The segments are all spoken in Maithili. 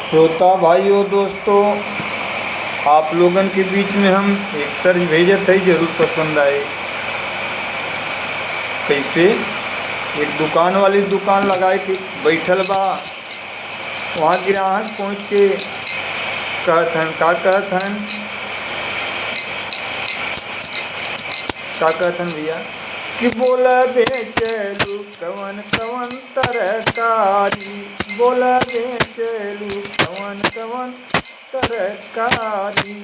श्रोता भाइयों दोस्तों, आप लोगन के बीच में हम एक तर्ज भेजत हई, जरूर पसंद आए। कैसे एक दुकान वाली दुकान लगाए के बैठल बा। वहाँ ग्राहक पहुँच के का कहतन भैया कि बोला बेचलू कवन कवन तरकारी, बोला बेचलू कवन कवन तरकारी।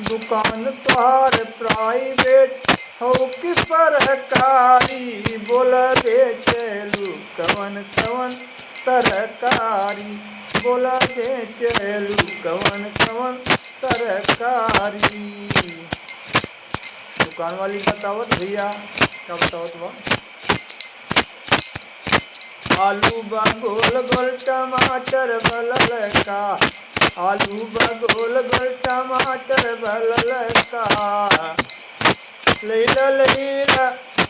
दुकान तोहार प्राइवेट हो कि सरकारी, बोला बेचलू कवन कवन तरकारी, बोला बेचलू कवन कवन तरकारी। दुकान वाली बतावत भैया क्या बतावत बा। आलू बा गोल गोल टमाटर बलल का, आलू बा गोल गोल टमाटर बलल का। लैला लैला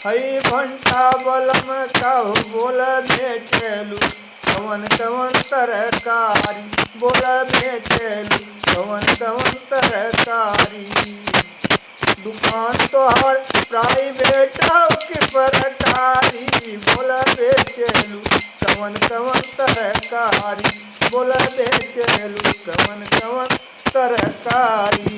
हई घंटा बलम का, बोला बेचलू कवन कवन तरकारी, बोला बेचलू कवन कवन तरकारी। दुकान तोहार प्राइवेट हो कि सरकारी, बोला बेचलू कवन कवन तरकारी, बोला बेचलू कवन कवन तरकारी।